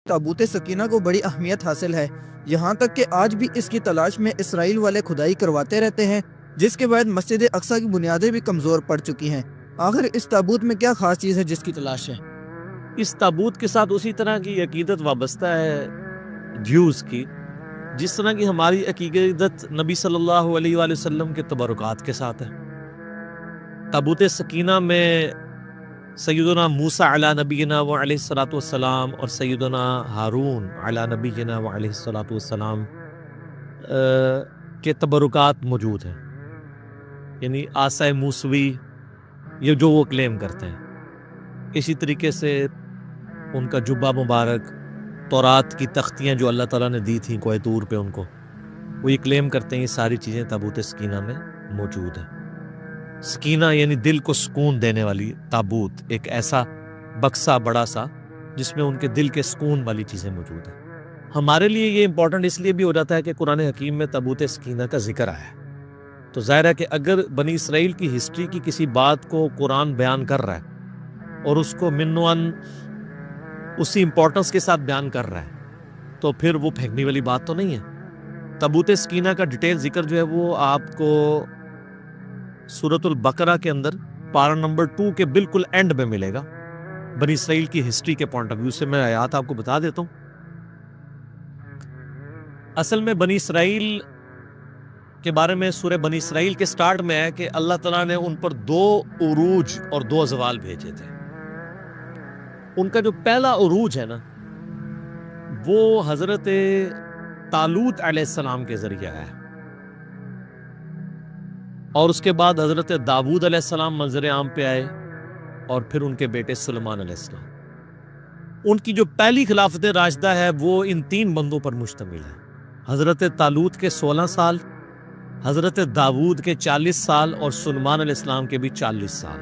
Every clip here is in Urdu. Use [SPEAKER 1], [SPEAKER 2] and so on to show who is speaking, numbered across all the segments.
[SPEAKER 1] تابوت سکینہ کو بڑی اہمیت حاصل ہے، یہاں تک کہ آج بھی اس کی تلاش میں اسرائیل والے کھدائی کرواتے رہتے ہیں، جس کے بعد مسجد اقصیٰ کی بنیادیں بھی کمزور پڑ چکی ہیں۔ آخر اس تابوت میں کیا خاص چیز ہے جس کی تلاش ہے؟
[SPEAKER 2] اس تابوت کے ساتھ اسی طرح کی عقیدت وابستہ ہے جیوز کی، جس طرح کی ہماری عقیدت نبی صلی اللہ علیہ وآلہ وسلم کے تبرکات کے ساتھ ہے۔ تابوت سکینہ میں سیدنا موسیٰ علی نبینا و علیہ الصلوۃ والسلام اور سیدنا ہارون علی نبینا و علیہ الصلوۃ والسلام کے تبرکات موجود ہیں، یعنی عصا موسوی، یہ جو وہ کلیم کرتے ہیں۔ اسی طریقے سے ان کا جبہ مبارک، تورات کی تختیاں جو اللہ تعالیٰ نے دی تھیں کوہ طور پہ ان کو، وہ یہ کلیم کرتے ہیں یہ ساری چیزیں تابوت سکینہ میں موجود ہیں۔ سکینہ یعنی دل کو سکون دینے والی تابوت، ایک ایسا بکسا بڑا سا جس میں ان کے دل کے سکون والی چیزیں موجود ہیں۔ ہمارے لیے یہ امپورٹنٹ اس لیے بھی ہو جاتا ہے کہ قرآن حکیم میں تابوت سکینہ کا ذکر آیا ہے، تو ظاہر ہے کہ اگر بنی اسرائیل کی ہسٹری کی کسی بات کو قرآن بیان کر رہا ہے اور اس کو منوان اسی امپورٹنس کے ساتھ بیان کر رہا ہے تو پھر وہ پھینکنے والی بات تو نہیں ہے۔ تابوت سکینہ کا ڈیٹیل ذکر جو ہے وہ آپ کو سورۃ البقرہ کے اندر پارہ نمبر 2 کے بالکل اینڈ میں ملے گا، بنی اسرائیل کی ہسٹری کے پوائنٹ آف ویو سے۔ میں آیات آپ کو بتا دیتا ہوں۔ اصل میں بنی اسرائیل کے بارے میں سورہ بنی اسرائیل کے سٹارٹ میں ہے کہ اللہ تعالیٰ نے ان پر 2 عروج اور 2 زوال بھیجے تھے۔ ان کا جو پہلا عروج ہے نا وہ حضرت طالوت علیہ السلام کے ذریعے ہے، اور اس کے بعد حضرت داؤد علیہ السلام منظر عام پہ آئے، اور پھر ان کے بیٹے سلیمان علیہ السلام۔ ان کی جو پہلی خلافت راشدہ ہے وہ ان 3 بندوں پر مشتمل ہے، حضرت طالوت کے 16 سال، حضرت داؤد کے 40 سال اور سلیمان علیہ السلام کے بھی 40 سال۔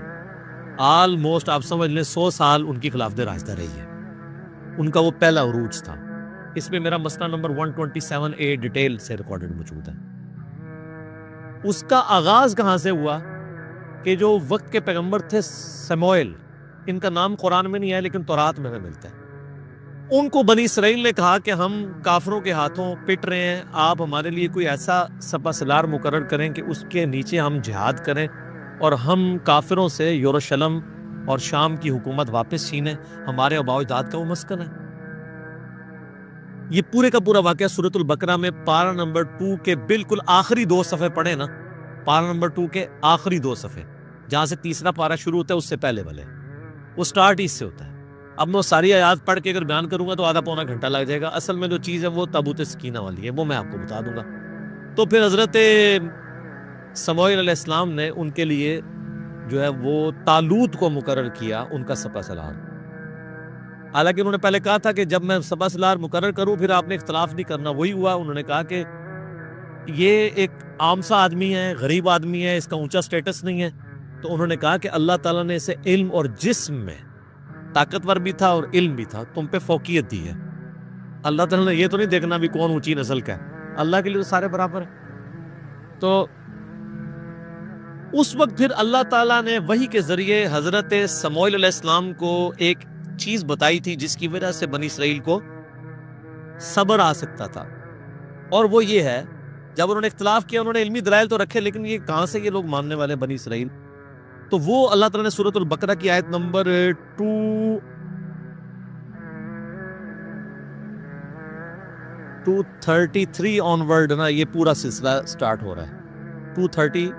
[SPEAKER 2] آلموسٹ آپ سمجھ لیں 100 سال ان کی خلافت راشدہ رہی ہے۔ ان کا وہ پہلا عروج تھا۔ اس میں میرا مسئلہ نمبر 127A ڈیٹیل سے ریکارڈڈ موجود ہے۔ اس کا آغاز کہاں سے ہوا کہ جو وقت کے پیغمبر تھے سموئیل، ان کا نام قرآن میں نہیں ہے لیکن تورات میں ملتا ہے، ان کو بنی اسرائیل نے کہا کہ ہم کافروں کے ہاتھوں پٹ رہے ہیں، آپ ہمارے لیے کوئی ایسا سپہ سالار مقرر کریں کہ اس کے نیچے ہم جہاد کریں اور ہم کافروں سے یروشلم اور شام کی حکومت واپس چھینیں، ہمارے آباء و اجداد کا وہ مسکن ہے۔ یہ پورے کا پورا واقعہ سورۃ البقرہ میں پارہ نمبر 2 کے بالکل آخری 2 صفحے پڑھیں نا، پارہ نمبر 2 کے آخری 2 صفحے، جہاں سے تیسرا پارہ شروع ہوتا ہے اس سے پہلے والے، وہ سٹارٹ ہی اس سے ہوتا ہے۔ اب میں ساری آیات پڑھ کے اگر بیان کروں گا تو آدھا پونا گھنٹہ لگ جائے گا۔ اصل میں جو چیز ہے وہ تابوت سکینہ والی ہے، وہ میں آپ کو بتا دوں گا۔ تو پھر حضرت سموئیل علیہ السلام نے ان کے لیے جو ہے وہ طالوت کو مقرر کیا ان کا سپہ سالار۔ حالانکہ انہوں نے پہلے کہا تھا کہ جب میں سپہ سالار مقرر کروں پھر آپ نے اختلاف نہیں کرنا، وہی ہوا۔ انہوں نے کہا کہ یہ ایک عام سا آدمی ہے، غریب آدمی ہے، اس کا اونچا سٹیٹس نہیں ہے، تو انہوں نے کہا کہ اللہ تعالیٰ نے اسے علم اور جسم میں طاقتور بھی تھا اور علم بھی تھا، تم پہ فوقیت دی ہے۔ اللہ تعالیٰ نے یہ تو نہیں دیکھنا بھی کون اونچی نسل کا ہے، اللہ کے لیے تو سارے برابر ہیں۔ تو اس وقت پھر اللہ تعالیٰ نے وحی کے ذریعے حضرت سموئیل علیہ السلام کو ایک چیز بتائی تھی جس کی وجہ سے بنی اسرائیل کو صبر آ سکتا تھا، اور وہ یہ ہے جب انہوں نے اختلاف کیا، انہوں نے علمی دلائل تو رکھے لیکن یہ کہاں سے یہ لوگ ماننے والے بنی اسرائیل، تو وہ اللہ تعالیٰ نے سورۃ البقرہ کی آیت نمبر 233 آنورڈ نا، یہ پورا سلسلہ سٹارٹ ہو رہا ہے 43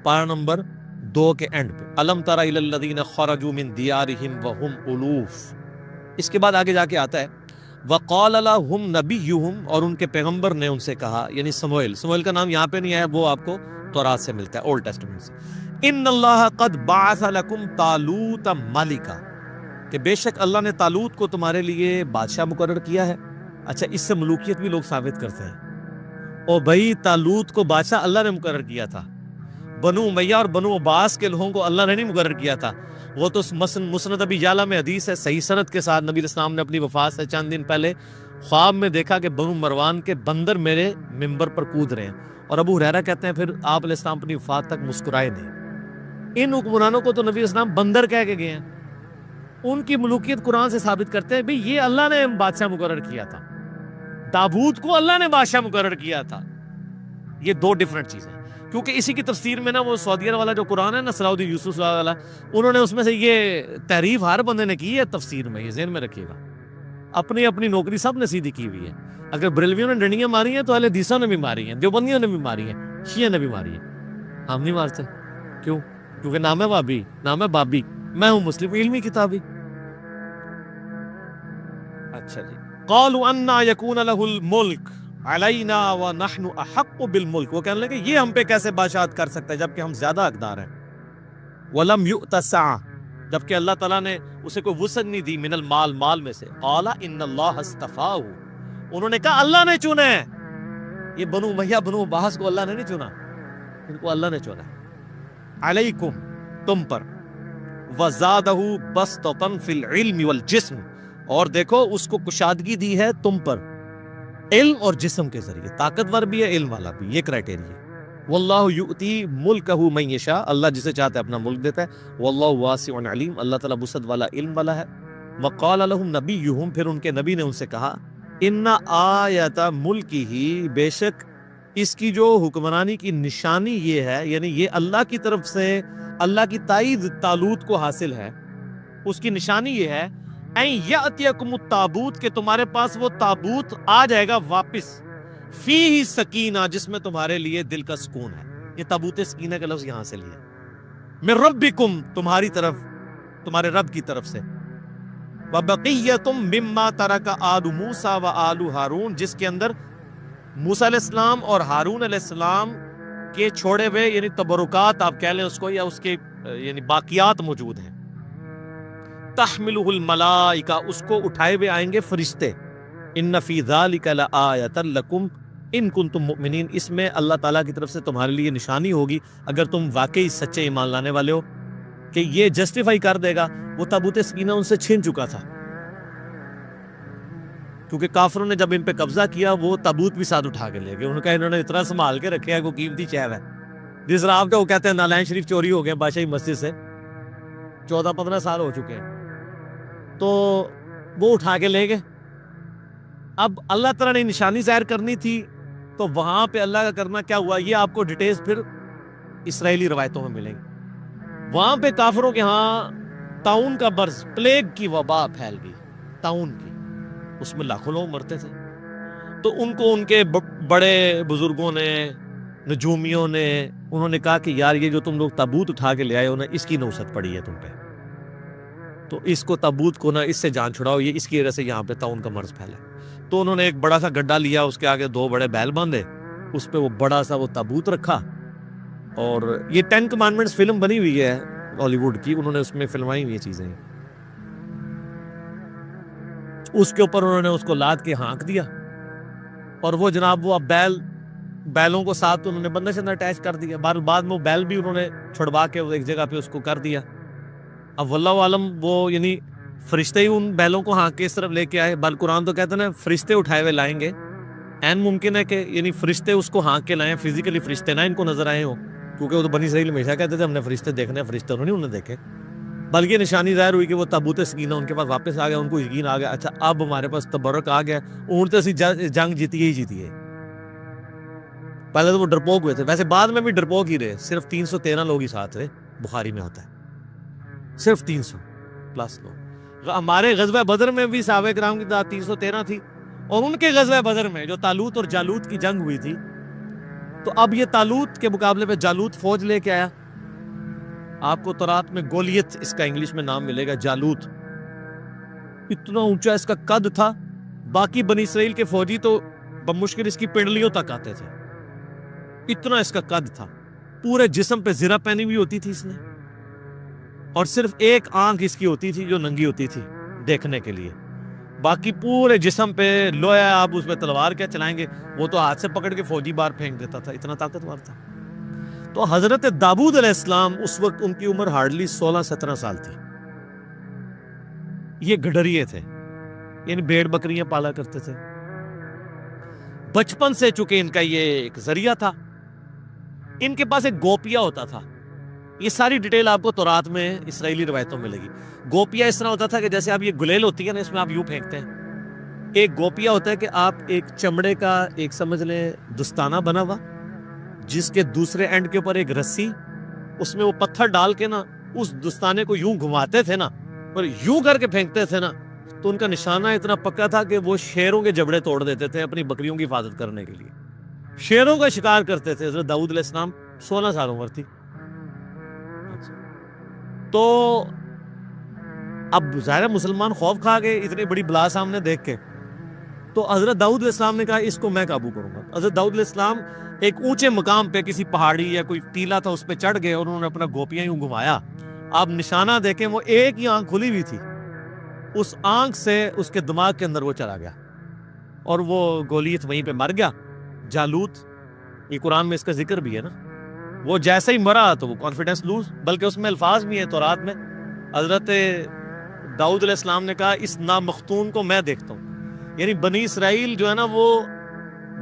[SPEAKER 2] پارہ نمبر 2 کے اینڈ پہ، الم تر الی الذین خرجوا من دیارہم وہم الوف۔ اس کے بعد آگے جا کے آتا ہے وقال لهم نبیہم، اور ان کے پیغمبر نے ان سے کہا، یعنی سموئیل کا نام یہاں پہ نہیں آیا، وہ آپ کو تورات سے ملتا ہے، اولڈ ٹیسٹمنٹ سے۔ ان اللہ قد بعث لکم طالوت ملکا، کہ بے شک اللہ نے طالوت کو تمہارے لیے بادشاہ مقرر کیا ہے۔ اچھا، اس سے ملوکیت بھی لوگ ثابت کرتے ہیں، اور بھائی طالوت کو بادشاہ اللہ نے مقرر کیا تھا، بنو امیہ اور بنو عباس کے لوگوں کو اللہ نے نہیں مقرر کیا تھا۔ وہ تو مسند ابی یعلا میں حدیث ہے صحیح سند کے ساتھ، نبی اسلام نے اپنی وفات سے چند دن پہلے خواب میں دیکھا کہ بنو مروان کے بندر میرے ممبر پر کود رہے ہیں، اور ابو ہریرہ کہتے ہیں پھر آپ علیہ السلام اپنی وفات تک مسکرائے نہیں۔ ان حکمرانوں کو تو نبی اسلام بندر کہہ کے گئے ہیں، ان کی ملوکیت قرآن سے ثابت کرتے ہیں بھئی یہ اللہ نے بادشاہ مقرر کیا تھا، داؤد کو اللہ نے بادشاہ مقرر کیا تھا. یہ دو ڈیفرنٹ چیزیں. کیونکہ اسی کی تفسیر میں نا وہ سعودیہ والا جو قرآن ہے نا، صلاح الدین یوسف والا، انہوں نے اس میں سے یہ تحریف ہر بندے نے کی ہے تفسیر میں. یہ ذہن میں رکھیے گا، اپنی اپنی نوکری سب نے سیدھی کی ہوئی ہے. اگر بریلویوں نے ڈنڈیاں ماری ہیں تو اہل حدیثوں نے بھی ماری ہیں، دیوبندیوں نے بھی ماری ہیں، شیعہ نے بھی ماری ہیں. ہم نہیں مارتے. کیوں؟ کیونکہ نام ہے بابی، نام ہے بابی، میں ہوں مسلم علمی کتابی. اچھا جی. قالوا انا یکون له الملک علینا ونحن احق بالملک. وہ کہنے لگے یہ ہم پہ کیسے بادشاہت کر سکتا ہے جبکہ ہم زیادہ حقدار ہیں. ولم یؤت سعہ، جبکہ اللہ تعالیٰ نے اسے کوئی وسعت نہیں دی، من المال، مال میں سے. قال ان اللہ اصطفاہ، انہوں نے کہا اللہ نے چنا ہے. یہ بنو امیہ بنو عباس کو اللہ نے نہیں چنا، ان کو اللہ نے چنا ہے. علیکم، تم پر. وزادہ بسطۃ فی العلم والجسم، اور دیکھو اس کو کشادگی دی ہے تم پر علم اور جسم کے ذریعے. طاقتور بھی ہے، علم والا بھی. یہ کرائٹیریا. واللہ یؤتی ملکہ من یشاء، اللہ جسے چاہتا ہے اپنا ملک دیتا ہے. واللہ واسع علیم، اللہ تعالیٰ وسعت والا، علم والا ہے. وقال لهم نبیہم، پھر ان کے نبی نے ان سے کہا، ان آیت ملکہ، بے شک اس کی جو حکمرانی کی نشانی یہ ہے، یعنی یہ اللہ کی طرف سے اللہ کی تائید طالوت کو حاصل ہے. اس کی نشانی یہ ہے این یاتیکم التابوت، کہ تمہارے پاس وہ تابوت آ جائے گا واپس. فیہ سکینہ، جس میں تمہارے لیے دل کا سکون ہے. یہ تابوت سکینہ کا لفظ یہاں سے لیا. من ربکم، تمہاری طرف، تمہارے رب کی طرف سے. وبقیۃ مما ترک آل موسیٰ و آل ہارون، جس کے اندر موسیٰ علیہ السلام اور ہارون علیہ السلام کے چھوڑے ہوئے یعنی تبرکات آپ کہہ لیں اس کو، یا اس کے یعنی باقیات موجود ہیں. تحملہ الملائکہ، اس کو اٹھائے ہوئے آئیں گے فرشتے. ان فی ذلک لآیۃ لکم ان کنتم مؤمنین، اس میں اللہ تعالیٰ کی طرف سے تمہارے لیے نشانی ہوگی اگر تم واقعی سچے ایمان لانے والے ہو. کہ یہ جسٹیفائی کر دے گا وہ تابوت سکینہ ان سے چھن چکا تھا، کیونکہ کافروں نے جب ان پہ قبضہ کیا وہ تابوت بھی ساتھ اٹھا کے لے گئے. انہوں نے کہا انہوں نے اتنا سنبھال کے رکھے ہے، کوئی قیمتی چیز ہے. جس طرح آپ کا وہ کہتے ہیں نالین شریف چوری ہو گئے بادشاہی مسجد سے 14-15 سال ہو چکے ہیں، تو وہ اٹھا کے لے گئے. اب اللہ تعالیٰ نے نشانی ظاہر کرنی تھی تو وہاں پہ اللہ کا کرنا کیا ہوا، یہ آپ کو ڈیٹیلز پھر اسرائیلی روایتوں میں ملیں گی. وہاں پہ کافروں کے ہاں طاعون کا مرض، پلیگ کی وبا پھیل گئی، طاعون کی، اس میں لاکھوں لوگ مرتے تھے. تو ان کو ان کے بڑے بزرگوں نے، نجومیوں نے، انہوں نے کہا کہ یار یہ جو تم لوگ تابوت اٹھا کے لے آئے ہو نا، اس کی نوست پڑی ہے تم پہ، تو اس کو تابوت کو نا اس سے جان چھڑاؤ، یہ اس کی وجہ سے یہاں پہ طاعون کا مرض پھیلا. تو انہوں نے ایک بڑا سا گڈھا لیا، اس کے آگے 2 بڑے بیل باندھے، اس پہ وہ بڑا سا وہ تابوت رکھا. اور یہ 10 کمانڈمنٹس فلم بنی ہوئی ہے ہالی ووڈ کی، انہوں نے اس میں فلمائی ہوئی چیزیں. اس کے اوپر انہوں نے اس کو لاد کے ہانک دیا، اور وہ جناب وہ اب بیلوں کو ساتھ انہوں نے بندے سے اٹیچ کر دیا. بعد میں وہ بیل بھی انہوں نے چھڑوا کے ایک جگہ پہ اس کو کر دیا. اب واللہ عالم وہ یعنی فرشتے ہی ان بیلوں کو ہانک کے اس طرف لے کے آئے. بل قرآن تو کہتے ہیں نا فرشتے اٹھائے ہوئے لائیں گے. این ممکن ہے کہ یعنی فرشتے اس کو ہانک کے لائیں، فزیکلی فرشتے نہ ان کو نظر آئے ہوں، کیونکہ وہ تو بنی اسرائیل ہمیشہ کہتے تھے ہم نے فرشتے دیکھنے ہیں، فرشتے انہوں نے انہیں دیکھے. بلکہ نشانی ظاہر ہوئی کہ وہ تابوت سکینہ ان کے پاس واپس آ گیا. ان کو یقین آ گیا اچھا اب ہمارے پاس تبرک آ گیا، اونٹ اسی جنگ جیتی ہی جیتی ہے. پہلے تو وہ ڈرپوک ہوئے تھے، ویسے بعد میں بھی ڈرپوک ہی رہے. صرف 313 لوگ ہی ساتھ رہے، بخاری میں ہوتا ہے صرف 300 پلس لوگ. ہمارے غزوہ بدر میں بھی صحابہ کرام کی تعداد 313 تھی، اور ان کے غزوہ بدر میں جو طالوت اور جالوت کی جنگ ہوئی تھی، تو اب یہ طالوت کے مقابلے پہ جالوت فوج لے کے آیا. آپ کو تورات میں گولیت اس کا انگلش میں نام ملے گا. جالوت اتنا اونچا اس کا قد تھا، باقی بنی اسرائیل کے فوجی تو بمشکل اس کی پنڈلیوں تک آتے تھے، اتنا اس کا قد تھا. پورے جسم پہ زرہ پہنی ہوئی ہوتی تھی اس نے، اور صرف ایک آنکھ اس کی ہوتی تھی جو ننگی ہوتی تھی دیکھنے کے لیے، باقی پورے جسم پہ لوہا. آپ اس پہ تلوار کیا چلائیں گے، وہ تو ہاتھ سے پکڑ کے فوجی بار پھینک دیتا تھا، اتنا طاقتور تھا. تو حضرت داؤد علیہ السلام اس وقت ان کی عمر ہارڈلی 16-17 سال تھی. یہ گڈریے تھے، یعنی بھیڑ بکریاں پالا کرتے تھے. بچپن سے چونکہ ان کا یہ ایک ذریعہ تھا. ان کے پاس ایک گوپیا ہوتا تھا، یہ ساری ڈیٹیل آپ کو تورات میں اسرائیلی روایتوں میں لگی. گوپیا اس طرح ہوتا تھا کہ جیسے آپ یہ گلیل ہوتی ہے نا، اس میں آپ یوں پھینکتے ہیں. ایک گوپیا ہوتا ہے کہ آپ ایک چمڑے کا ایک سمجھ لیں دستانہ بنا ہوا، جس کے دوسرے اینڈ کے اوپر ایک رسی، اس میں وہ پتھر ڈال کے نا اس دستانے کو یوں گھماتے تھے نا اور یوں کر کے پھینکتے تھے نا، تو ان کا نشانہ اتنا پکا تھا کہ وہ شیروں کے جبڑے توڑ دیتے تھے اپنی بکریوں کی حفاظت کرنے کے لیے. شیروں کا شکار کرتے تھے. حضرت داؤد علیہ السلام 16 سال عمر تھی. تو اب ظاہر مسلمان خوف کھا گئے اتنی بڑی بلا سامنے دیکھ کے. تو حضرت داؤد علیہ السلام نے کہا اس کو میں قابو کروں گا. حضرت داؤد علیہ السلام ایک اونچے مقام پہ کسی پہاڑی یا کوئی ٹیلا تھا اس پہ چڑھ گئے اور انہوں نے اپنا گوپیاں یوں گھمایا. آپ نشانہ دیکھیں وہ ایک ہی آنکھ کھلی ہوئی تھی، اس آنکھ سے اس کے دماغ کے اندر وہ چلا گیا اور وہ گولیت وہیں پہ مر گیا. جالوت، یہ قرآن میں اس کا ذکر بھی ہے نا، وہ جیسے ہی مرا تو وہ کانفیڈنس لوز، بلکہ اس میں الفاظ بھی ہیں تورات میں. حضرت داؤد علیہ السلام نے کہا اس نامختون کو میں دیکھتا ہوں. یعنی بنی اسرائیل جو ہے نا، وہ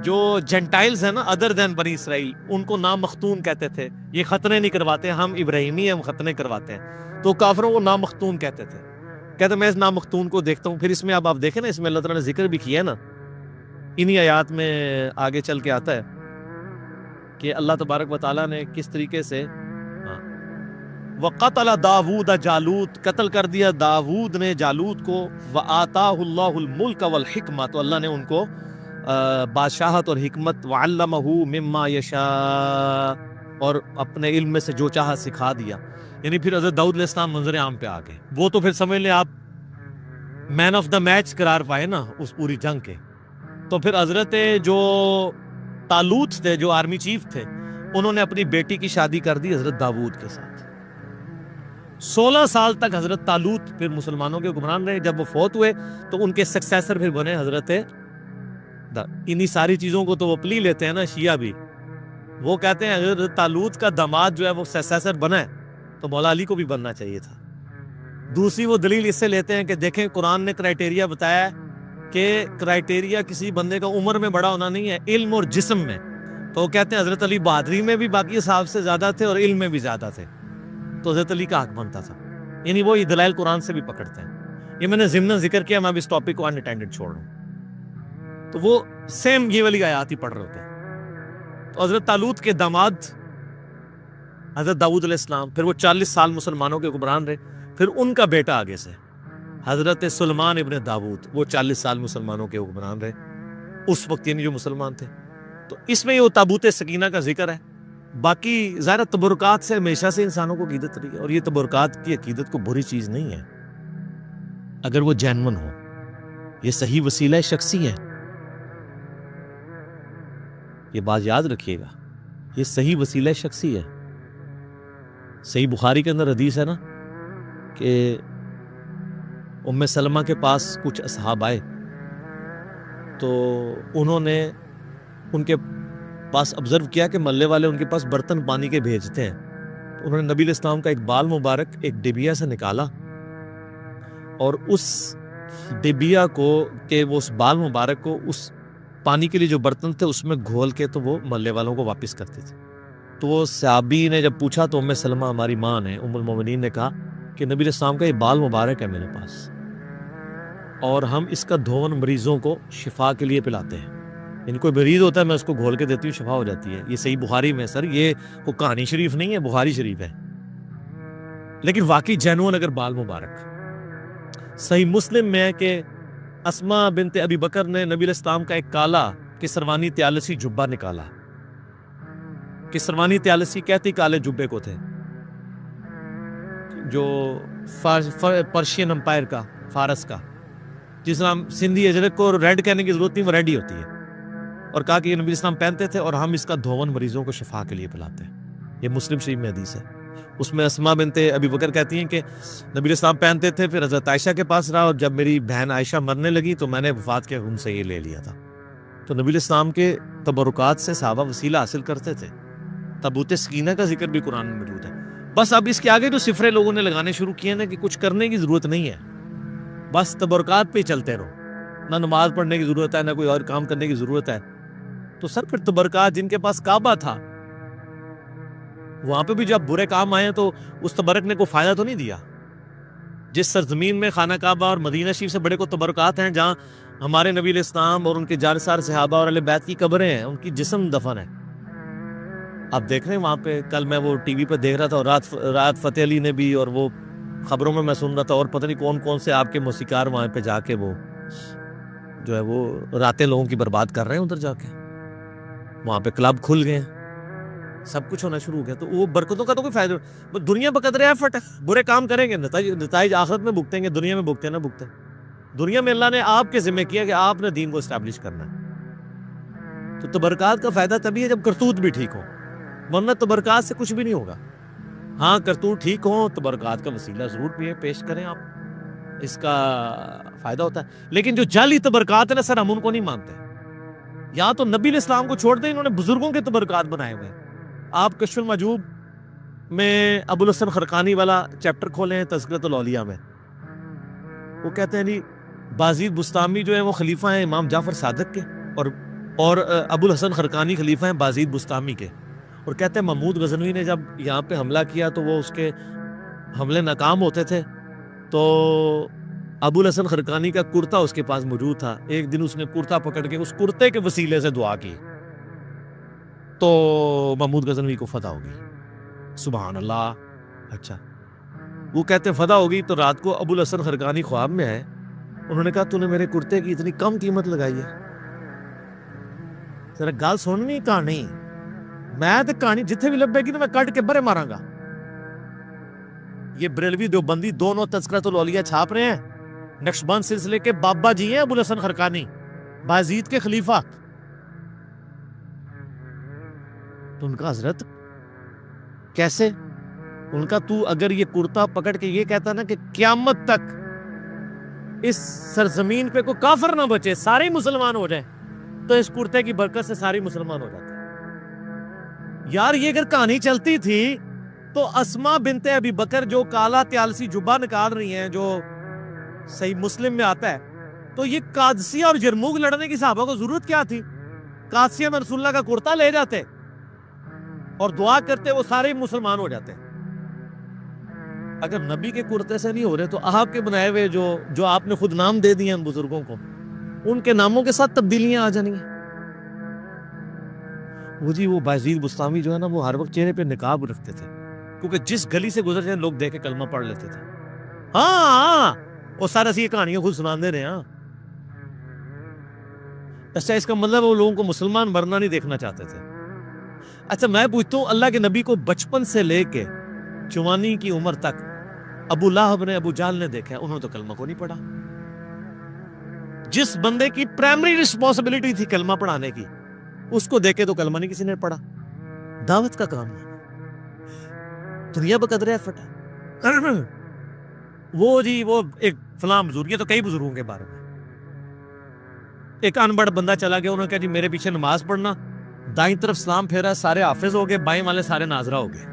[SPEAKER 2] جو جنٹائلز ہیں نا ادر دین بنی اسرائیل، ان کو نامختون کہتے تھے. یہ ختنے نہیں کرواتے، ہم ابراہیمی ہم ختنے کرواتے ہیں، تو کافروں کو نامختون کہتے تھے. کہتے میں اس نامختون کو دیکھتا ہوں. پھر اس میں اب آپ دیکھیں نا، اس میں اللہ تعالیٰ نے ذکر بھی کیا ہے نا، انہی آیات میں آگے چل کے آتا ہے کہ اللہ تبارک و تعالیٰ نے کس طریقے سے وَقَتَلَ دَاوُودَ جالوت، قتل کر دیا داود نے جالوت کو. وَآتَاهُ اللَّهُ الْمُلْكَ وَالْحِكْمَةَ، تو اللہ نے ان کو بادشاہت اور حکمت. وَعَلَّمَهُ مِمَّا يَشَاءُ، اور اپنے علم میں سے جو چاہا سکھا دیا. یعنی پھر حضرت داؤد علیہ السلام منظر عام پہ آ گئے. وہ تو پھر سمجھ لیں آپ مین آف دا میچ قرار پائے نا اس پوری جنگ کے. تو پھر حضرت جو طالوت تھے، جو آرمی چیف تھے، انہوں نے اپنی بیٹی کی شادی کر دی حضرت داود کے ساتھ. 16 سال تک حضرت طالوت پھر مسلمانوں کے حکمران رہے. جب وہ فوت ہوئے تو ان کے سکسیسر پھر بنے حضرت انہی ساری چیزوں کو تو وہ پلی لیتے ہیں نا شیعہ بھی. وہ کہتے ہیں حضرت طالوت کا داماد جو ہے وہ سکسیسر بنا ہے تو مولا علی کو بھی بننا چاہیے تھا. دوسری وہ دلیل اس سے لیتے ہیں کہ دیکھیں قرآن نے کرائٹیریا بتایا ہے کہ کرائٹیریا کسی بندے کا عمر میں بڑا ہونا نہیں ہے، علم اور جسم میں. تو وہ کہتے ہیں حضرت علی بہادری میں بھی باقی صاحب سے زیادہ تھے اور علم میں بھی زیادہ تھے، تو حضرت علی کا حق بنتا تھا. یعنی وہ دلائل قرآن سے بھی پکڑتے ہیں. یہ میں نے ضمن ذکر کیا، میں اب اس ٹاپک کو انٹینڈڈ چھوڑ رہا ہوں. تو وہ سیم یہ والی آیات ہی پڑھ رہے ہوتے ہیں. تو حضرت طالوت کے داماد حضرت داؤد علیہ السلام، پھر وہ 40 سال مسلمانوں کے حکمران رہے. پھر ان کا بیٹا آگے سے حضرت سلیمان ابن داود، وہ 40 سال مسلمانوں کے حکمران رہے اس وقت، یعنی جو مسلمان تھے. تو اس میں یہ تابوت سکینہ کا ذکر ہے. باقی ظاہر تبرکات سے ہمیشہ سے انسانوں کو عقیدت رہی ہے، اور یہ تبرکات کی عقیدت کو بری چیز نہیں ہے اگر وہ جینون ہو. یہ صحیح وسیلہ شخصی ہے، یہ بات یاد رکھیے گا، یہ صحیح وسیلہ شخصی ہے. صحیح بخاری کے اندر حدیث ہے نا کہ ام سلمہ کے پاس کچھ اصحاب آئے تو انہوں نے ان کے پاس آبزرو کیا کہ محلے والے ان کے پاس برتن پانی کے بھیجتے ہیں. تو انہوں نے نبی علیہ السلام کا ایک بال مبارک ایک ڈبیا سے نکالا اور اس ڈبیا کو کہ وہ اس بال مبارک کو اس پانی کے لیے جو برتن تھے اس میں گھول کے تو وہ محلے والوں کو واپس کرتے تھے. تو وہ صحابی نے جب پوچھا تو ام سلمہ ہماری ماں نے، ام المومنین نے کہا کہ نبی علیہ السلام کا یہ بال مبارک ہے میرے پاس، اور ہم اس کا دھون مریضوں کو شفا کے لیے پلاتے ہیں. ان کوئی مریض ہوتا ہے میں اس کو گھول کے دیتی ہوں، شفا ہو جاتی ہے. یہ صحیح بخاری میں سر، یہ کوئی کہانی شریف نہیں ہے، بخاری شریف ہے. لیکن واقعی جینون اگر بال مبارک. صحیح مسلم میں ہے کہ اسما بنت ابی بکر نے نبی علیہ السلام کا ایک کالا کسروانی طیالسی جبہ نکالا. کسروانی طیالسی کہتی کالے جبے کو تھے جو پرشین امپائر کا، فارس کا، جس طرح سندھی اجرت کو ریڈ کہنے کی ضرورت نہیں، وہ ریڈ ہی ہوتی ہے. اور کہا کہ یہ نبی اسلام پہنتے تھے اور ہم اس کا دھون مریضوں کو شفا کے لیے پلاتے ہیں. یہ مسلم شریف میں حدیث ہے. اس میں اسما بنت ابی بکر کہتی ہیں کہ نبی اسلام پہنتے تھے، پھر حضرت عائشہ کے پاس رہا، اور جب میری بہن عائشہ مرنے لگی تو میں نے وفات کے ان سے یہ لے لیا تھا. تو نبی اسلام کے تبرکات سے صحابہ وسیلہ حاصل کرتے تھے. تابوت سکینہ کا ذکر بھی قرآن میں موجود ہے. بس اب اس کے آگے جو صفرے لوگوں نے لگانے شروع کیے نا کہ کچھ کرنے کی ضرورت نہیں ہے، بس تبرکات پہ ہی چلتے رہو، نہ نماز پڑھنے کی ضرورت ہے، نہ کوئی اور کام کرنے کی ضرورت ہے. تو سر پھر تبرکات، جن کے پاس کعبہ تھا وہاں پہ بھی جب برے کام آئے تو اس تبرک نے کوئی فائدہ تو نہیں دیا. جس سرزمین میں خانہ کعبہ اور مدینہ شریف سے بڑے کو تبرکات ہیں، جہاں ہمارے نبی علیہ السلام اور ان کے جانثار صحابہ اور اہل بیت کی قبریں ہیں، ان کی جسم دفن ہے. آپ دیکھ رہے ہیں وہاں پہ، کل میں وہ ٹی وی پہ دیکھ رہا تھا، اور رات فتح علی نے بھی، اور وہ خبروں میں سن رہا تھا، اور پتہ نہیں کون کون سے آپ کے موسیقار وہاں پہ جا کے وہ جو ہے وہ راتیں لوگوں کی برباد کر رہے ہیں. ادھر جا کے وہاں پہ کلب کھل گئے، سب کچھ ہونا شروع ہو گیا. تو وہ برکتوں کا تو کوئی فائدہ نہیں. دنیا بقدر ایفرٹ ہے، برے کام کریں گے، نتائج آخرت میں بھگتیں گے، دنیا میں بھگتے نہ بھگتے. دنیا میں اللہ نے آپ کے ذمہ کیا کہ آپ نے دین کو اسٹیبلش کرنا ہے. تو تبرکات کا فائدہ تبھی ہے جب کرتوت بھی ٹھیک ہو، ورنہ تبرکات سے کچھ بھی نہیں ہوگا. ہاں کرتوت ٹھیک ہو، تبرکات کا وسیلہ ضرور پیش کریں آپ، اس کا فائدہ ہوتا ہے. لیکن جو جعلی تبرکات ہیں نا سر، ہم ان کو نہیں مانتے. یا تو نبی علیہ السلام کو چھوڑ دیں، انہوں نے بزرگوں کے تبرکات بنائے ہوئے ہیں. آپ کشف المحجوب میں ابو الحسن خرقانی والا چیپٹر کھولیں ہیں تذکرۃ الاولیاء میں، وہ کہتے ہیں جی بازید بستامی جو ہے وہ خلیفہ ہیں امام جعفر صادق کے، اور ابو الحسن خرقانی خلیفہ ہیں بازید بستامی کے. اور کہتے ہیں محمود غزنوی نے جب یہاں پہ حملہ کیا تو وہ اس کے حملے ناکام ہوتے تھے، تو ابو الحسن خرقانی کا کرتا اس کے پاس موجود تھا. ایک دن اس نے کرتا پکڑ کے اس کرتے کے وسیلے سے دعا کی تو محمود غزنوی کو فتح ہوگی. سبحان اللہ. اچھا، وہ کہتے ہیں فتح ہوگی تو رات کو ابو الحسن خرقانی خواب میں آئے. انہوں نے کہا تو نے میرے کرتے کی اتنی کم قیمت لگائی ہے. ذرا گال سننی کہانی، میں تو کہانی جتھے بھی لبے گی تو میں کٹ کے برے ماراں گا. یہ بریلوی دیوبندی دونوں تذکرۃ الاولیاء چھاپ رہے ہیں. نقشبند سلسلے کے بابا جی ہیں ابو الحسن خرقانی، بازید کے خلیفہ. تو ان کا حضرت کیسے؟ ان کا تو اگر یہ کرتا پکڑ کے یہ کہتا نا کہ قیامت تک اس سرزمین پہ کوئی کافر نہ بچے، سارے مسلمان ہو جائیں، تو اس کرتے کی برکت سے سارے مسلمان ہو جاتے. یار یہ اگر کہانی چلتی تھی تو اسما بنت ابی بکر جو کالا تیالسی جبہ نکال رہی ہیں، جو صحیح مسلم میں آتا ہے، تو یہ قادسیہ اور جرموگ لڑنے کی صحابہ کو ضرورت کیا تھی؟ قادسیہ میں رسول اللہ کا کرتا لے جاتے اور دعا کرتے، وہ سارے مسلمان ہو جاتے. اگر نبی کے کرتے سے نہیں ہو رہے تو آپ کے بنائے ہوئے جو آپ نے خود نام دے دیے ہیں بزرگوں کو، ان کے ناموں کے ساتھ تبدیلیاں آ جانی ہیں. وہ جی وہ بازید بستامی جو ہے نا، وہ ہر وقت چہرے پہ نقاب رکھتے تھے، کیونکہ جس گلی سے گزر جائیں لوگ دیکھ کے کلمہ پڑھ لیتے تھے. ہاں وہ سارا سی یہ کہانیاں خود سنا دے رہے ہیں. اچھا، اس کا مطلب وہ لوگوں کو مسلمان مرنا نہیں دیکھنا چاہتے تھے. اچھا میں پوچھتا ہوں، اللہ کے نبی کو بچپن سے لے کے جوانی کی عمر تک ابو لہب نے، ابو جہل نے دیکھا ہے، انہوں نے تو کلمہ کو نہیں پڑھا. جس بندے کی پرائمری رسپانسبلٹی تھی کلمہ پڑھانے کی، اس کو دیکھے تو کلمہ نہیں کسی نے پڑھا. دعوت کا کام ہے، دنیا بقدر ایفرٹ ہے. وہ جی وہ ایک فلاں بزرگ، یہ تو کئی بزرگوں کے بارے میں، ایک انبڑ بندہ چلا گیا، انہوں نے کہا جی میرے پیچھے نماز پڑھنا، دائیں طرف سلام پھیرا، سارے حافظ ہو گئے، بائیں والے سارے ناظرہ ہو گئے.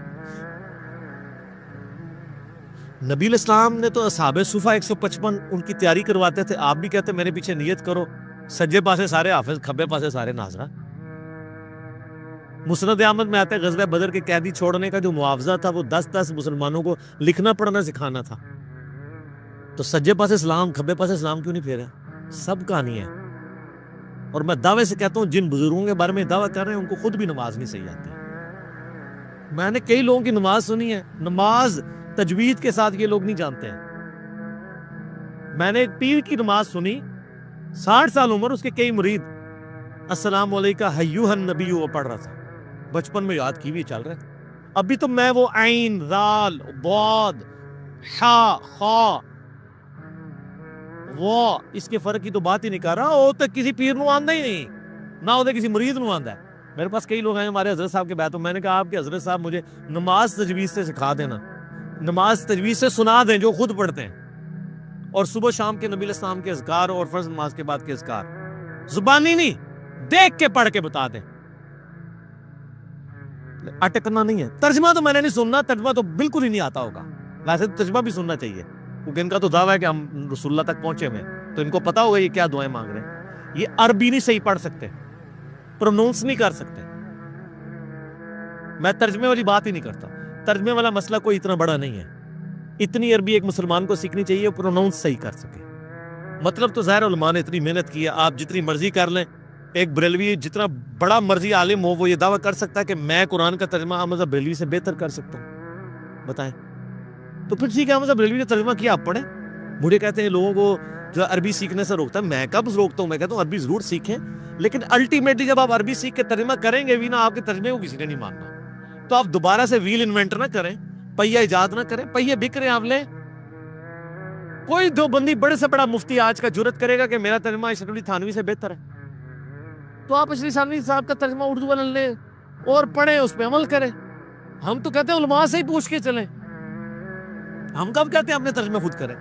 [SPEAKER 2] نبی علیہ السلام نے تو اصحاب صفہ 155 ان کی تیاری کرواتے تھے، آپ بھی کہتے میرے پیچھے نیت کرو، سجے پاسے سارے حافظ، کھبے پاسے سارے ناظرہ. مسند احمد میں آتا ہے غزوہ بدر کے قیدی چھوڑنے کا جو معاوضہ تھا وہ 10 مسلمانوں کو لکھنا پڑھنا سکھانا تھا. تو سجے پاسے سلام، کھبے پاسے سلام کیوں نہیں پھیرا؟ سب کہانی ہے. اور میں دعوے سے کہتا ہوں جن بزرگوں کے بارے میں دعویٰ کر رہے ہیں ان کو خود بھی نماز نہیں صحیح آتی. میں نے کئی لوگوں کی نماز سنی ہے، نماز تجوید کے ساتھ یہ لوگ نہیں جانتے ہیں. میں نے ایک پیر کی نماز سنی، 60 سال عمر، اس کے کئی مرید، السلام علیکہ ایھا النبی وہ پڑھ رہا تھا، بچپن میں یاد کی ہوئی چل رہا تھا. ابھی تو میں وہ عین، ذال، ضاد، حا، خا، وہ اس کے فرق کی تو بات ہی نہیں کر رہا. وہ تو کسی پیر نو آندہ ہی نہیں، نہ وہ کسی مرید نو آندہ ہے. میرے پاس کئی لوگ ہیں ہمارے حضرت صاحب کے بیت، میں نے کہا آپ کے حضرت صاحب مجھے نماز تجوید سے سکھا دینا، نماز تجوید سے سنا دیں جو خود پڑھتے ہیں، اور صبح شام کے نبی علیہ السلام کے اذکار اور فرض نماز کے بعد کے اذکار زبانی نہیں، دیکھ کے پڑھ کے بتا دیں. اٹکنا نہیں ہے. ترجمہ تو میں نے نہیں سننا، ترجمہ تو بالکل ہی نہیں آتا ہوگا. ویسے ترجمہ بھی سننا چاہیے کیونکہ ان کا تو دعویٰ ہے کہ ہم رسول اللہ تک پہنچے ہوئے ہیں، تو ان کو پتا ہوگا یہ کیا دعائیں مانگ رہے ہیں. یہ عربی نہیں صحیح پڑھ سکتے، پرونونس نہیں کر سکتے. میں ترجمے والی بات ہی نہیں کرتا. ترجمے والا مسئلہ کوئی اتنا بڑا نہیں ہے. اتنی عربی ایک مسلمان کو سیکھنی چاہیے پروناؤنس صحیح کر سکے. مطلب تو ظاہر علماء نے اتنی محنت کی ہے, آپ جتنی مرضی کر لیں. ایک بریلوی جتنا بڑا مرضی عالم ہو وہ یہ دعویٰ کر سکتا ہے کہ میں قرآن کا ترجمہ احمد صاحب بریلوی سے بہتر کر سکتا ہوں. بتائیں. تو پھر ٹھیک ہے, احمد صاحب بریلوی نے ترجمہ کیا, آپ پڑھیں. مجھے کہتے ہیں لوگوں کو جو عربی سیکھنے سے روکتا ہے, میں کب روکتا ہوں؟ میں کہتا ہوں عربی ضرور سیکھیں, لیکن الٹیمیٹلی جب آپ عربی سیکھ کے ترجمہ کریں گے بھی نا, آپ کے ترجمے کو کسی نے نہیں ماننا. تو آپ دوبارہ سے ویل انوینٹ نہ کریں, پہیہ ایجاد نہ کریں, پہیے بک رہے ہیں آپ لیں. کوئی دو بندی بڑے سے بڑا مفتی آج کا جرت کرے گا کہ میرا ترجمہ اشرف علی تھانوی سے بہتر ہے, تو آپ اشرف تھانوی صاحب کا ترجمہ اردو والا لیں اور پڑھیں, اس پہ عمل کریں. ہم تو کہتے ہیں علماء سے ہی پوچھ کے چلیں. ہم کب کہتے ہیں اپنے ترجمہ خود کریں؟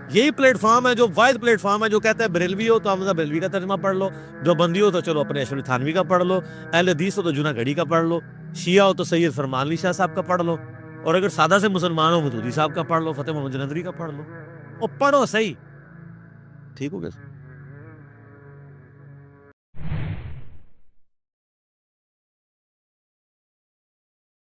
[SPEAKER 2] یہی پلیٹ فارم ہے جو واحد پلیٹ فارم ہے جو کہتا ہے بریلوی ہو تو احمد صاحب بریلوی کا ترجمہ پڑھ لو, جو بندی ہو تو چلو اپنے اشرف علی تھانوی کا پڑھ لو, اہل حدیث ہو تو جناح گڑھی کا پڑھ لو, شیعہ ہو تو سید فرمان علی شاہ صاحب کا پڑھ لو, اور اگر سادہ سے مسلمان ہو مودودی صاحب کا پڑھ لو, فتح محمد جلندری کا پڑھ لو, اور پڑھو صحیح. ٹھیک ہو گیا.